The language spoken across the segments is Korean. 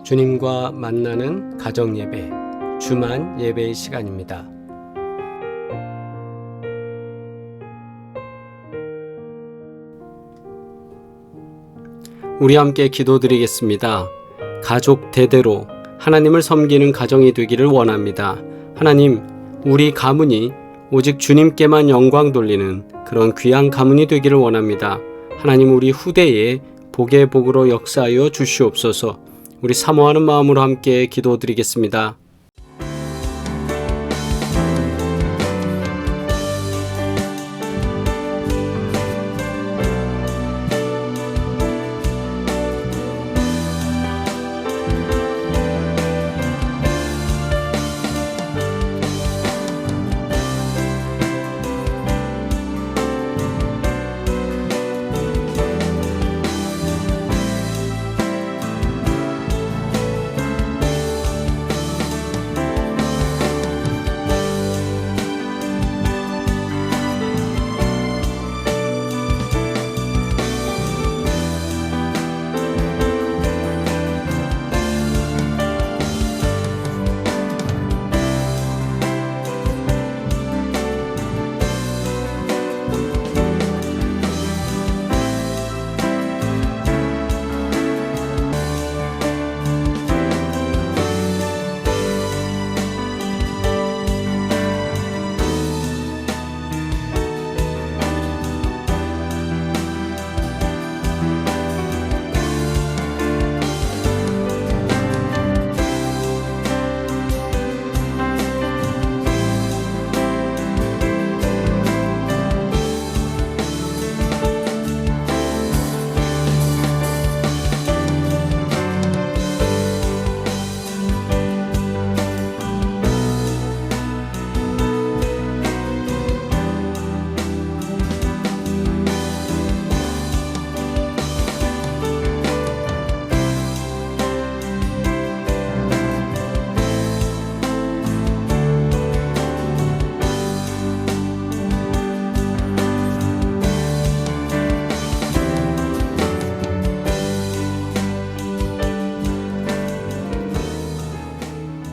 주님과 만나는 가정예배, 주만 예배의 시간입니다. 우리 함께 기도드리겠습니다. 가족 대대로 하나님을 섬기는 가정이 되기를 원합니다. 하나님, 우리 가문이 오직 주님께만 영광 돌리는 그런 귀한 가문이 되기를 원합니다. 하나님, 우리 후대에 복의 복으로 역사하여 주시옵소서. 우리 사모하는 마음으로 함께 기도드리겠습니다.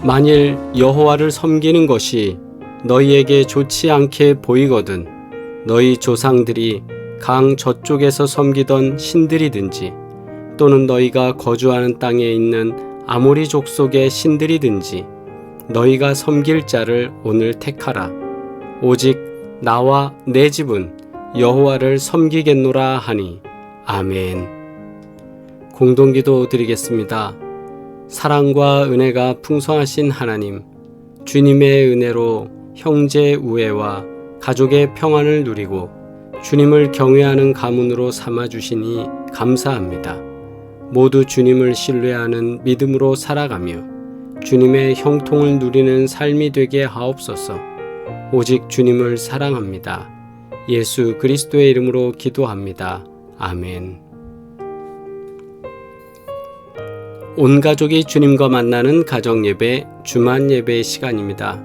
만일 여호와를 섬기는 것이 너희에게 좋지 않게 보이거든 너희 조상들이 강 저쪽에서 섬기던 신들이든지 또는 너희가 거주하는 땅에 있는 아모리 족속의 신들이든지 너희가 섬길 자를 오늘 택하라. 오직 나와 내 집은 여호와를 섬기겠노라 하니. 아멘. 공동기도 드리겠습니다. 사랑과 은혜가 풍성하신 하나님, 주님의 은혜로 형제 우애와 가족의 평안을 누리고 주님을 경외하는 가문으로 삼아주시니 감사합니다. 모두 주님을 신뢰하는 믿음으로 살아가며 주님의 형통을 누리는 삶이 되게 하옵소서. 오직 주님을 사랑합니다. 예수 그리스도의 이름으로 기도합니다. 아멘. 온 가족이 주님과 만나는 가정예배, 주만 예배의 시간입니다.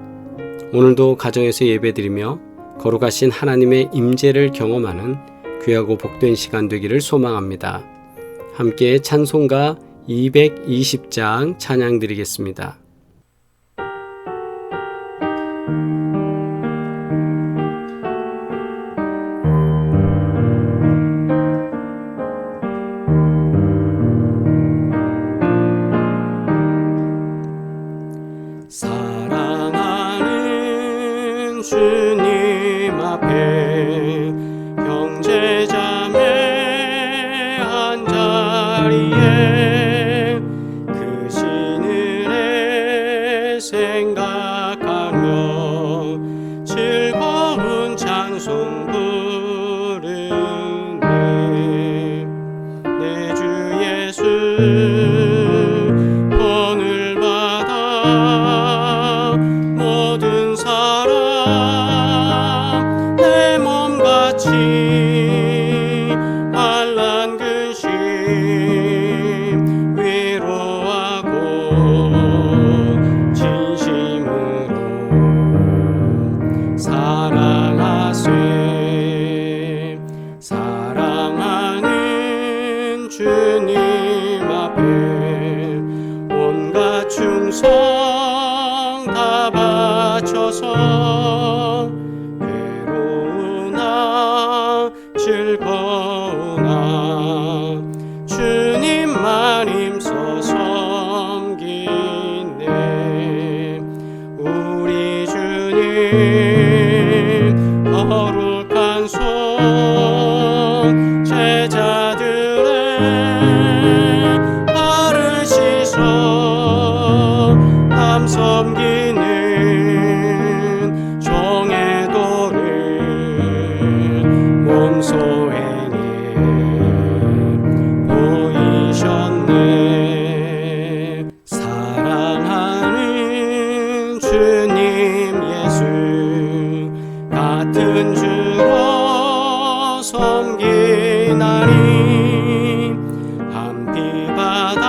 오늘도 가정에서 예배드리며 거룩하신 하나님의 임재를 경험하는 귀하고 복된 시간 되기를 소망합니다. 함께 찬송가 220장 찬양 드리겠습니다. 사랑하는 주님 앞에 형제자매 한자리에 그 신은혜 생각하며 즐거운 찬송 부르네. 내 주 예수 한란 근심 위로하고 진심으로 사랑하세. 사랑하는 주님 앞에 온 하소서. 괴로우나 즐거우나 주님만 힘써 섬기네. 우리 주님 거룩한 손 제자들의 발을 씻어 남 섬기는 종의 도를 몸소 행해 보이셨네. 사랑하는 주님 예수 같은 주로 섬기나니 한 피바다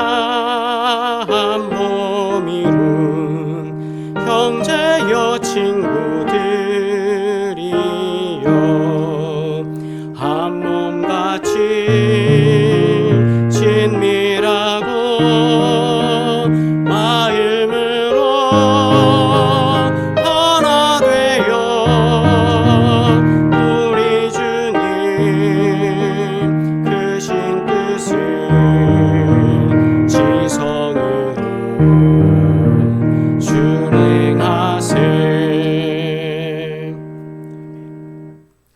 한 몸 이룬 형제여 친구들이여 한 몸같이 친밀하고 마음으로 하나 되어 우리 주님 크신 뜻을 지성으로 준행하세.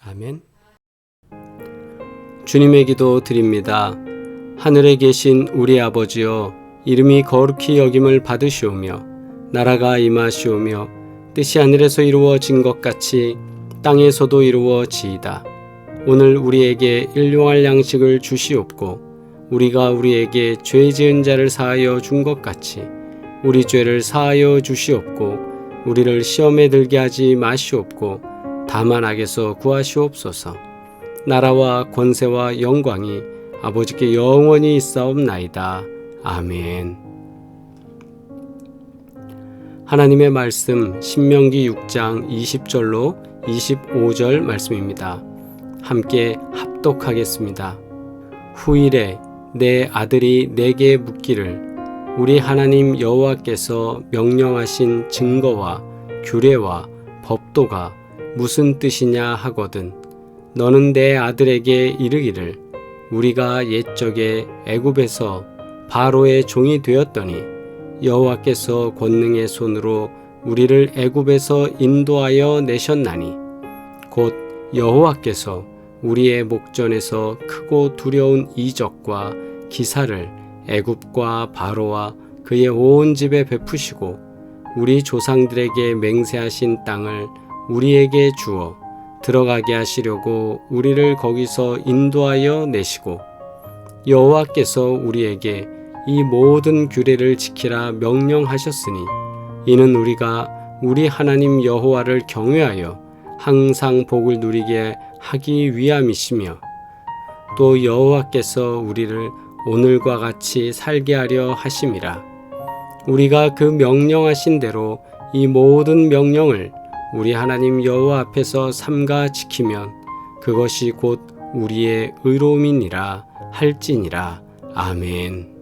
아멘. 주님의 기도 드립니다. 하늘에 계신 우리 아버지여, 이름이 거룩히 여김을 받으시오며 나라가 임하시오며 뜻이 하늘에서 이루어진 것 같이 땅에서도 이루어지이다. 오늘 우리에게 일용할 양식을 주시옵고 우리가 우리에게 죄 지은 자를 사하여 준 것 같이 우리 죄를 사하여 주시옵고 우리를 시험에 들게 하지 마시옵고 다만 악에서 구하시옵소서. 나라와 권세와 영광이 아버지께 영원히 있사옵나이다. 아멘. 하나님의 말씀 신명기 6장 20절로 25절 말씀입니다. 함께 합독하겠습니다. 후일에 내 아들이 내게 묻기를 우리 하나님 여호와께서 명령하신 증거와 규례와 법도가 무슨 뜻이냐 하거든 너는 내 아들에게 이르기를 우리가 옛적에 애굽에서 바로의 종이 되었더니 여호와께서 권능의 손으로 우리를 애굽에서 인도하여 내셨나니 곧 여호와께서 우리의 목전에서 크고 두려운 이적과 기사를 애굽과 바로와 그의 온 집에 베푸시고 우리 조상들에게 맹세하신 땅을 우리에게 주어 들어가게 하시려고 우리를 거기서 인도하여 내시고 여호와께서 우리에게 이 모든 규례를 지키라 명령하셨으니 이는 우리가 우리 하나님 여호와를 경외하여 항상 복을 누리게 하기 위함이시며 또 여호와께서 우리를 오늘과 같이 살게 하려 하심이라. 우리가 그 명령하신 대로 이 모든 명령을 우리 하나님 여호와 앞에서 삼가 지키면 그것이 곧 우리의 의로움이니라 할지니라. 아멘.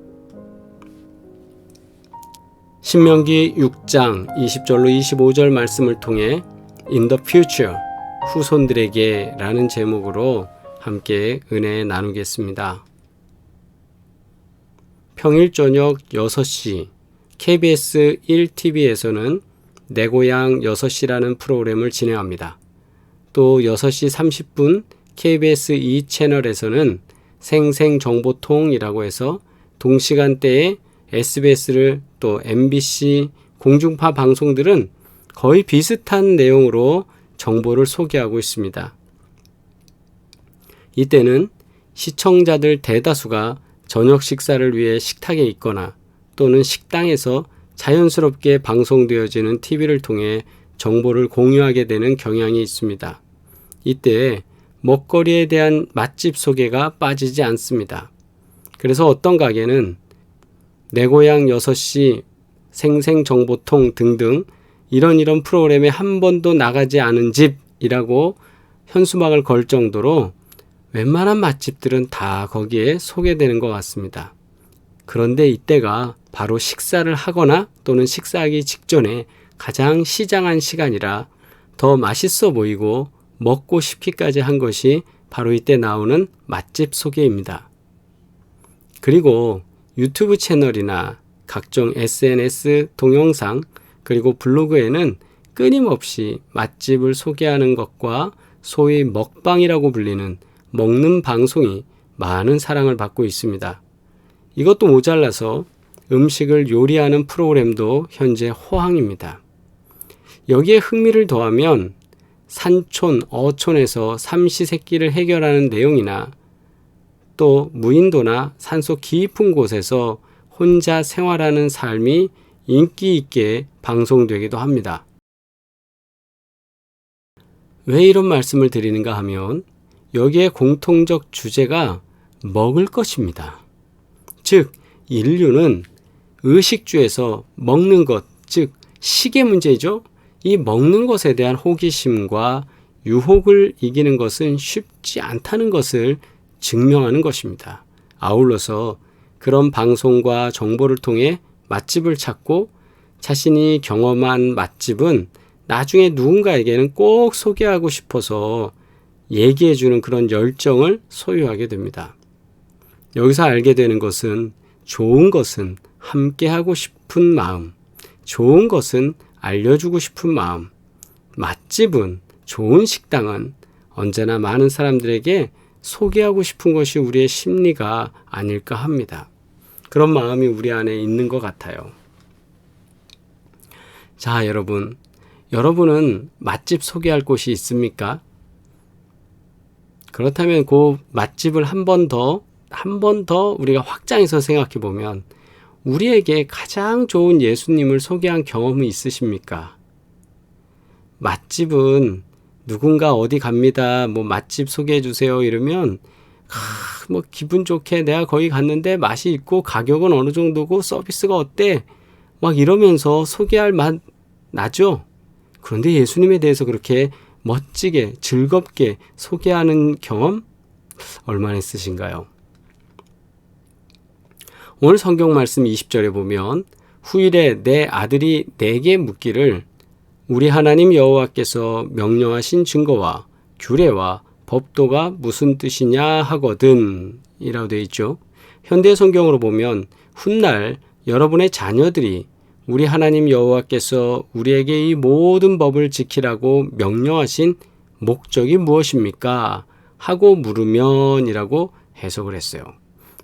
신명기 6장 20절로 25절 말씀을 통해 In the future, 후손들에게 라는 제목으로 함께 은혜 나누겠습니다. 평일 저녁 6시 KBS 1TV에서는 내 고향 6시라는 프로그램을 진행합니다. 또 6시 30분 KBS 2채널에서는 생생정보통이라고 해서 동시간대에 SBS를 또 MBC 공중파 방송들은 거의 비슷한 내용으로 정보를 소개하고 있습니다. 이때는 시청자들 대다수가 저녁 식사를 위해 식탁에 있거나 또는 식당에서 자연스럽게 방송되어지는 TV를 통해 정보를 공유하게 되는 경향이 있습니다. 이때 먹거리에 대한 맛집 소개가 빠지지 않습니다. 그래서 어떤 가게는 내 고향 6시, 생생정보통 등등 이런 프로그램에 한 번도 나가지 않은 집이라고 현수막을 걸 정도로 웬만한 맛집들은 다 거기에 소개되는 것 같습니다. 그런데 이때가 바로 식사를 하거나 또는 식사하기 직전에 가장 시장한 시간이라 더 맛있어 보이고 먹고 싶기까지 한 것이 바로 이때 나오는 맛집 소개입니다. 그리고 유튜브 채널이나 각종 SNS 동영상 그리고 블로그에는 끊임없이 맛집을 소개하는 것과 소위 먹방이라고 불리는 먹는 방송이 많은 사랑을 받고 있습니다. 이것도 모자라서 음식을 요리하는 프로그램도 현재 호황입니다. 여기에 흥미를 더하면 산촌, 어촌에서 삼시세끼를 해결하는 내용이나 또 무인도나 산속 깊은 곳에서 혼자 생활하는 삶이 인기 있게 방송되기도 합니다. 왜 이런 말씀을 드리는가 하면 여기에 공통적 주제가 먹을 것입니다. 즉, 인류는 의식주에서 먹는 것, 즉 식의 문제죠. 이 먹는 것에 대한 호기심과 유혹을 이기는 것은 쉽지 않다는 것을 증명하는 것입니다. 아울러서 그런 방송과 정보를 통해 맛집을 찾고 자신이 경험한 맛집은 나중에 누군가에게는 꼭 소개하고 싶어서 얘기해주는 그런 열정을 소유하게 됩니다. 여기서 알게 되는 것은 좋은 것은 함께하고 싶은 마음, 좋은 것은 알려주고 싶은 마음, 맛집은, 좋은 식당은 언제나 많은 사람들에게 소개하고 싶은 것이 우리의 심리가 아닐까 합니다. 그런 마음이 우리 안에 있는 것 같아요. 자, 여러분은 맛집 소개할 곳이 있습니까? 그렇다면 그 맛집을 한 번 더 우리가 확장해서 생각해 보면 우리에게 가장 좋은 예수님을 소개한 경험이 있으십니까? 맛집은 누군가 어디 갑니다. 뭐 맛집 소개해 주세요. 이러면 뭐 기분 좋게 내가 거기 갔는데 맛이 있고 가격은 어느 정도고 서비스가 어때? 막 이러면서 소개할 맛 나죠? 그런데 예수님에 대해서 그렇게 멋지게 즐겁게 소개하는 경험 얼마나 있으신가요? 오늘 성경 말씀 20절에 보면 후일에 내 아들이 내게 묻기를 우리 하나님 여호와께서 명령하신 증거와 규례와 법도가 무슨 뜻이냐 하거든 이라고 되어 있죠. 현대 성경으로 보면 훗날 여러분의 자녀들이 우리 하나님 여호와께서 우리에게 이 모든 법을 지키라고 명령하신 목적이 무엇입니까? 하고 물으면 이라고 해석을 했어요.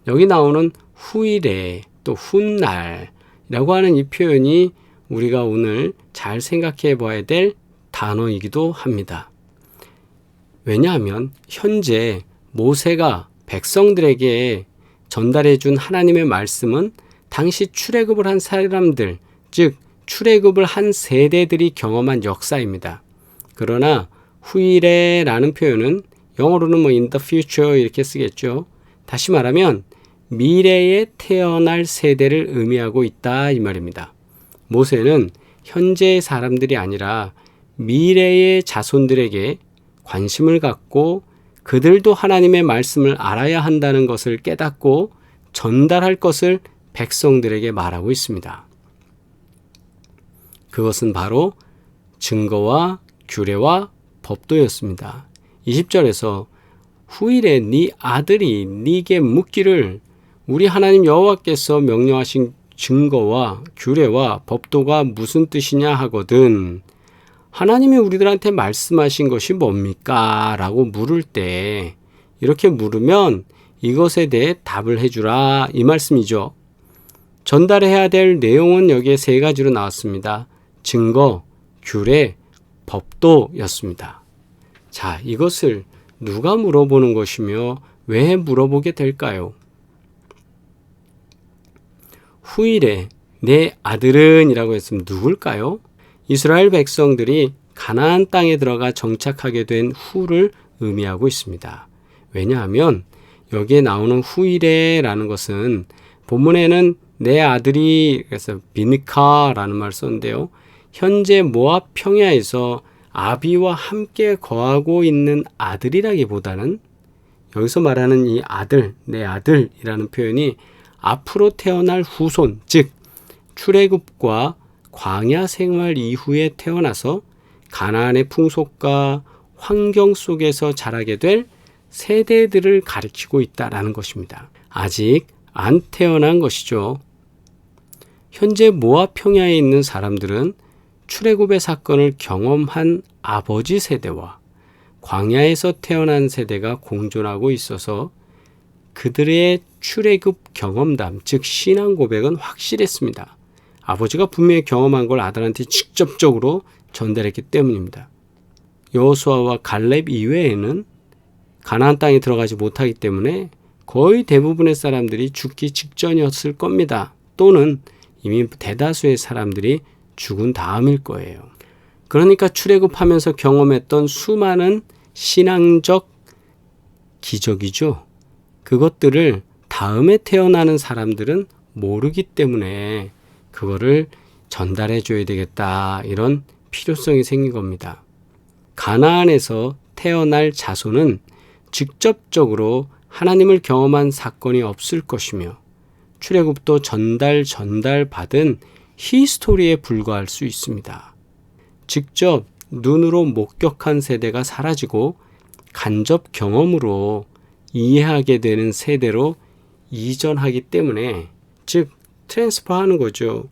여기 나오는 후일에 또 훗날이라고 하는 이 표현이 우리가 오늘 잘 생각해 봐야 될 단어이기도 합니다. 왜냐하면 현재 모세가 백성들에게 전달해 준 하나님의 말씀은 당시 출애굽을 한 사람들, 즉 출애굽을 한 세대들이 경험한 역사입니다. 그러나 후일에라는 표현은 영어로는 in the future 이렇게 쓰겠죠. 다시 말하면 미래에 태어날 세대를 의미하고 있다 이 말입니다. 모세는 현재의 사람들이 아니라 미래의 자손들에게 관심을 갖고 그들도 하나님의 말씀을 알아야 한다는 것을 깨닫고 전달할 것을 백성들에게 말하고 있습니다. 그것은 바로 증거와 규례와 법도였습니다. 20절에서 후일에 네 아들이 네게 묻기를 우리 하나님 여호와께서 명령하신 증거와 규례와 법도가 무슨 뜻이냐 하거든. 하나님이 우리들한테 말씀하신 것이 뭡니까? 라고 물을 때 이렇게 물으면 이것에 대해 답을 해주라 이 말씀이죠. 전달해야 될 내용은 여기에 세 가지로 나왔습니다. 증거, 규례, 법도였습니다. 자, 이것을 누가 물어보는 것이며 왜 물어보게 될까요? 후일에 내 아들은 이라고 했으면 누굴까요? 이스라엘 백성들이 가나안 땅에 들어가 정착하게 된 후를 의미하고 있습니다. 왜냐하면 여기에 나오는 후일에라는 것은 본문에는 내 아들이 그래서 비느카라는 말을 썼는데요. 현재 모압 평야에서 아비와 함께 거하고 있는 아들이라기보다는 여기서 말하는 이 아들, 내 아들이라는 표현이 앞으로 태어날 후손, 즉 출애굽과 광야 생활 이후에 태어나서 가나안의 풍속과 환경 속에서 자라게 될 세대들을 가리키고 있다라는 것입니다. 아직 안 태어난 것이죠. 현재 모압 평야에 있는 사람들은 출애굽의 사건을 경험한 아버지 세대와 광야에서 태어난 세대가 공존하고 있어서 그들의 출애굽 경험담, 즉 신앙 고백은 확실했습니다. 아버지가 분명히 경험한 걸 아들한테 직접적으로 전달했기 때문입니다. 여호수아와 갈렙 이외에는 가나안 땅에 들어가지 못하기 때문에 거의 대부분의 사람들이 죽기 직전이었을 겁니다. 또는 이미 대다수의 사람들이 죽은 다음일 거예요. 그러니까 출애굽하면서 경험했던 수많은 신앙적 기적이죠. 그것들을 다음에 태어나는 사람들은 모르기 때문에 그거를 전달해 줘야 되겠다, 이런 필요성이 생긴 겁니다. 가나안에서 태어날 자손은 직접적으로 하나님을 경험한 사건이 없을 것이며 출애굽도 전달받은 히스토리에 불과할 수 있습니다. 직접 눈으로 목격한 세대가 사라지고 간접 경험으로 이해하게 되는 세대로 이전하기 때문에, 즉 트랜스퍼하는 거죠.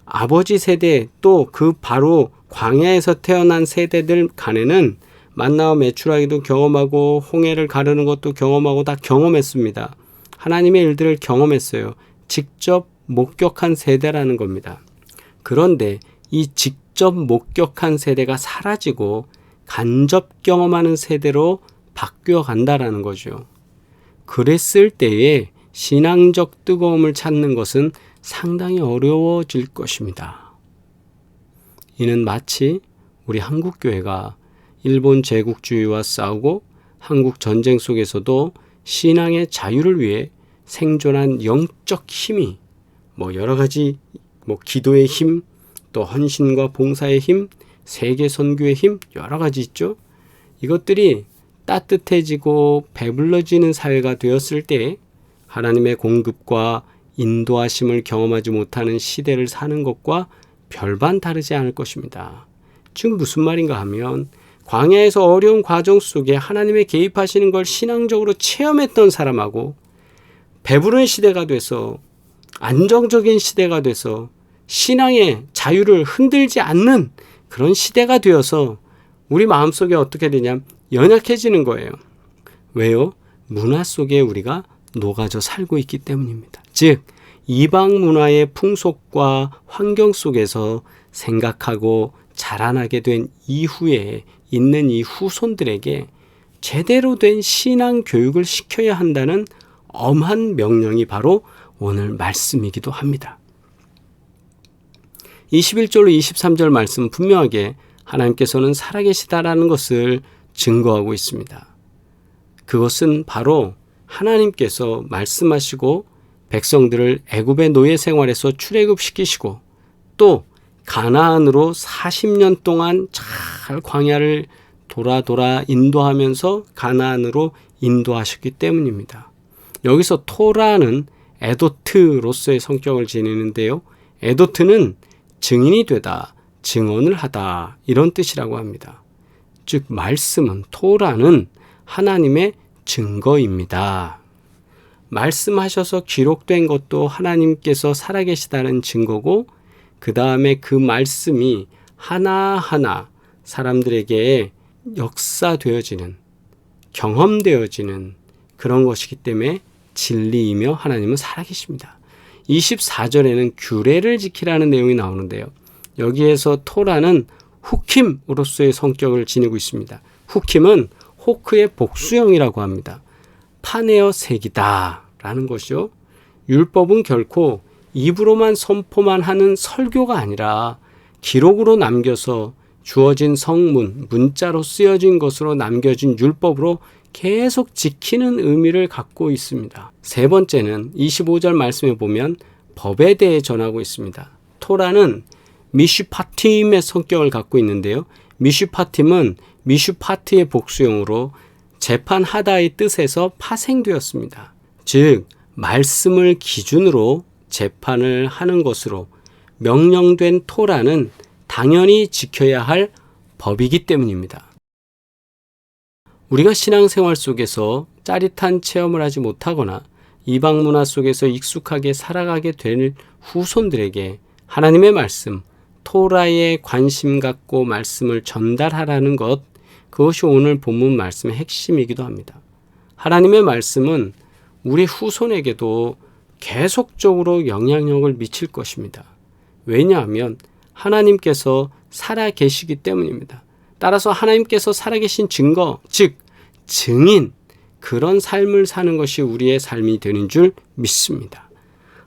아버지 세대 또 그 바로 광야에서 태어난 세대들 간에는 만나와 메추라기도 경험하고 홍해를 가르는 것도 경험하고 다 경험했습니다. 하나님의 일들을 경험했어요. 직접 목격한 세대라는 겁니다. 그런데 이 직접 목격한 세대가 사라지고 간접 경험하는 세대로 바뀌어 간다라는 거죠. 그랬을 때에 신앙적 뜨거움을 찾는 것은 상당히 어려워질 것입니다. 이는 마치 우리 한국교회가 일본 제국주의와 싸우고 한국 전쟁 속에서도 신앙의 자유를 위해 생존한 영적 힘이 여러 가지 기도의 힘, 또 헌신과 봉사의 힘, 세계 선교의 힘, 여러 가지 있죠. 이것들이 따뜻해지고 배불러지는 사회가 되었을 때 하나님의 공급과 인도하심을 경험하지 못하는 시대를 사는 것과 별반 다르지 않을 것입니다. 즉 무슨 말인가 하면, 광야에서 어려운 과정 속에 하나님의 개입하시는 걸 신앙적으로 체험했던 사람하고 배부른 시대가 돼서 안정적인 시대가 돼서 신앙의 자유를 흔들지 않는 그런 시대가 되어서 우리 마음속에 어떻게 되냐면 연약해지는 거예요. 왜요? 문화 속에 우리가 녹아져 살고 있기 때문입니다. 즉 이방 문화의 풍속과 환경 속에서 생각하고 자라나게 된 이후에 있는 이 후손들에게 제대로 된 신앙 교육을 시켜야 한다는 엄한 명령이 바로 오늘 말씀이기도 합니다. 21절로 23절 말씀 분명하게 하나님께서는 살아계시다라는 것을 증거하고 있습니다. 그것은 바로 하나님께서 말씀하시고 백성들을 애굽의 노예 생활에서 출애굽시키시고 또 가나안으로 40년 동안 잘 광야를 돌아 인도하면서 가나안으로 인도하셨기 때문입니다. 여기서 토라는 에도트로서의 성격을 지니는데요. 에도트는 증인이 되다, 증언을 하다, 이런 뜻이라고 합니다. 즉 말씀은, 토라는 하나님의 증거입니다. 말씀하셔서 기록된 것도 하나님께서 살아계시다는 증거고, 그 다음에 그 말씀이 하나하나 사람들에게 역사되어지는, 경험되어지는 그런 것이기 때문에 진리이며 하나님은 살아계십니다. 24절에는 규례를 지키라는 내용이 나오는데요. 여기에서 토라는 후킴으로서의 성격을 지니고 있습니다. 후킴은 호크의 복수형이라고 합니다. 파내어 새기다 라는 것이요. 율법은 결코 입으로만 선포만 하는 설교가 아니라 기록으로 남겨서 주어진 성문, 문자로 쓰여진 것으로 남겨진 율법으로 계속 지키는 의미를 갖고 있습니다. 세 번째는 25절 말씀에 보면 법에 대해 전하고 있습니다. 토라는 미슈파팀의 성격을 갖고 있는데요. 미슈파팀은 미슈파트의 복수형으로 재판하다의 뜻에서 파생되었습니다. 즉 말씀을 기준으로 재판을 하는 것으로 명령된 토라는 당연히 지켜야 할 법이기 때문입니다. 우리가 신앙생활 속에서 짜릿한 체험을 하지 못하거나 이방 문화 속에서 익숙하게 살아가게 될 후손들에게 하나님의 말씀, 토라에 관심 갖고 말씀을 전달하라는 것, 그것이 오늘 본문 말씀의 핵심이기도 합니다. 하나님의 말씀은 우리 후손에게도 계속적으로 영향력을 미칠 것입니다. 왜냐하면 하나님께서 살아 계시기 때문입니다. 따라서 하나님께서 살아계신 증거, 즉 증인, 그런 삶을 사는 것이 우리의 삶이 되는 줄 믿습니다.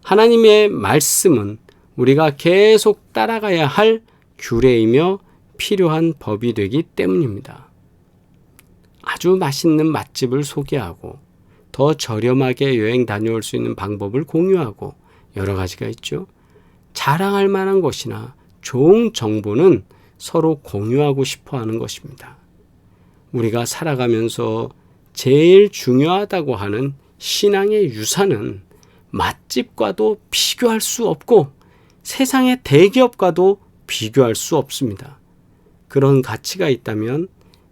하나님의 말씀은 우리가 계속 따라가야 할 규례이며 필요한 법이 되기 때문입니다. 아주 맛있는 맛집을 소개하고 더 저렴하게 여행 다녀올 수 있는 방법을 공유하고 여러 가지가 있죠. 자랑할 만한 것이나 좋은 정보는 서로 공유하고 싶어 하는 것입니다. 우리가 살아가면서 제일 중요하다고 하는 신앙의 유산은 맛집과도 비교할 수 없고 세상의 대기업과도 비교할 수 없습니다. 그런 가치가 있다면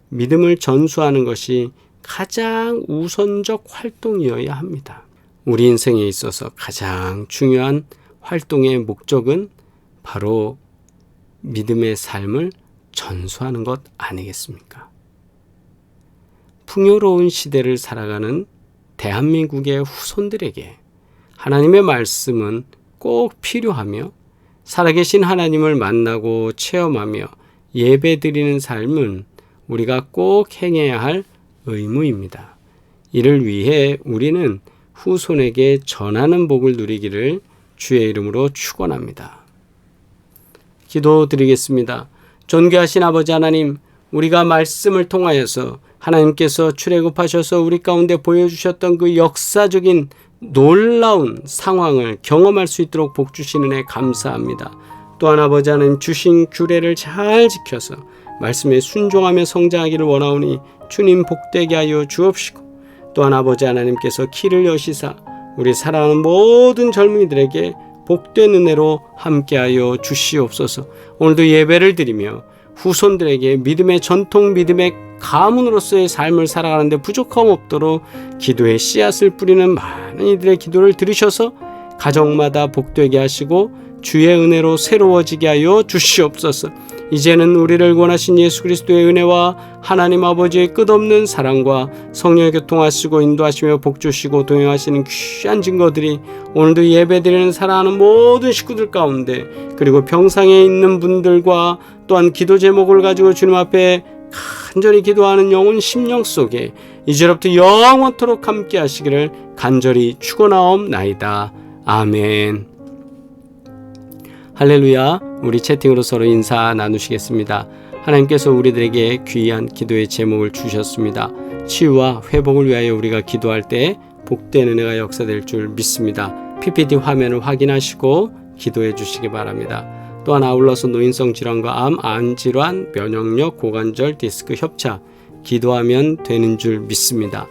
믿음을 전수하는 것이 가장 우선적 활동이어야 합니다. 우리 인생에 있어서 가장 중요한 활동의 목적은 바로 믿음의 삶을 전수하는 것 아니겠습니까? 풍요로운 시대를 살아가는 대한민국의 후손들에게 하나님의 말씀은 꼭 필요하며 살아계신 하나님을 만나고 체험하며 예배드리는 삶은 우리가 꼭 행해야 할 의무입니다. 이를 위해 우리는 후손에게 전하는 복을 누리기를 주의 이름으로 축원합니다. 기도드리겠습니다. 존귀하신 아버지 하나님, 우리가 말씀을 통하여서 하나님께서 출애굽하셔서 우리 가운데 보여주셨던 그 역사적인 놀라운 상황을 경험할 수 있도록 복 주시는 애 감사합니다. 또한 아버지 하나님 주신 규례를 잘 지켜서 말씀에 순종하며 성장하기를 원하오니 주님 복되게 하여 주옵시고, 또한 아버지 하나님께서 길을 여시사 우리 사랑하는 모든 젊은이들에게 복된 은혜로 함께하여 주시옵소서. 오늘도 예배를 드리며 후손들에게 믿음의 전통, 믿음의 가문으로서의 삶을 살아가는데 부족함 없도록 기도의 씨앗을 뿌리는 많은 이들의 기도를 들으셔서 가정마다 복되게 하시고 주의 은혜로 새로워지게 하여 주시옵소서. 이제는 우리를 구원하신 예수 그리스도의 은혜와 하나님 아버지의 끝없는 사랑과 성령의 교통하시고 인도하시며 복주시고 동행하시는 귀한 증거들이 오늘도 예배드리는 사랑하는 모든 식구들 가운데, 그리고 병상에 있는 분들과 또한 기도 제목을 가지고 주님 앞에 간절히 기도하는 영혼 심령 속에 이제로부터 영원토록 함께 하시기를 간절히 축원하옵나이다. 아멘. 할렐루야. 우리 채팅으로 서로 인사 나누시겠습니다. 하나님께서 우리들에게 귀한 기도의 제목을 주셨습니다. 치유와 회복을 위하여 우리가 기도할 때 복된 은혜가 역사될 줄 믿습니다. PPT 화면을 확인하시고 기도해 주시기 바랍니다. 또한 아울러서 노인성 질환과 암, 안질환, 면역력, 고관절, 디스크, 협착 기도하면 되는 줄 믿습니다.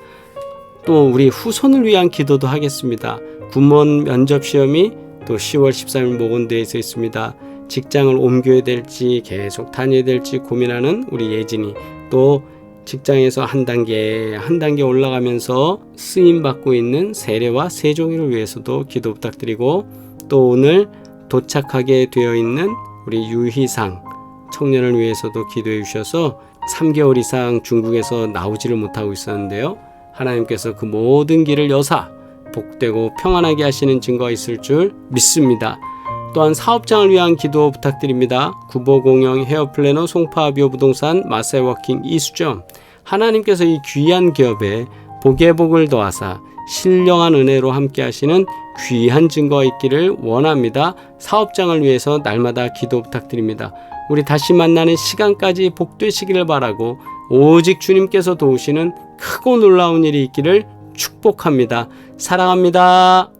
또 우리 후손을 위한 기도도 하겠습니다. 군무원 면접 시험이 또 10월 13일 모건대에 있습니다. 직장을 옮겨야 될지 계속 다녀야 될지 고민하는 우리 예진이, 또 직장에서 한 단계 올라가면서 쓰임받고 있는 세례와 세종이를 위해서도 기도 부탁드리고, 또 오늘 도착하게 되어 있는 우리 유희상 청년을 위해서도 기도해 주셔서 3개월 이상 중국에서 나오지를 못하고 있었는데요. 하나님께서 그 모든 길을 여사 복되고 평안하게 하시는 증거가 있을 줄 믿습니다. 또한 사업장을 위한 기도 부탁드립니다. 구보공영 헤어플래너 송파비오 부동산 마세워킹 이수점, 하나님께서 이 귀한 기업에 복의 복을 더하사 신령한 은혜로 함께 하시는 귀한 증거가 있기를 원합니다. 사업장을 위해서 날마다 기도 부탁드립니다. 우리 다시 만나는 시간까지 복되시기를 바라고 오직 주님께서 도우시는 크고 놀라운 일이 있기를 축복합니다. 사랑합니다.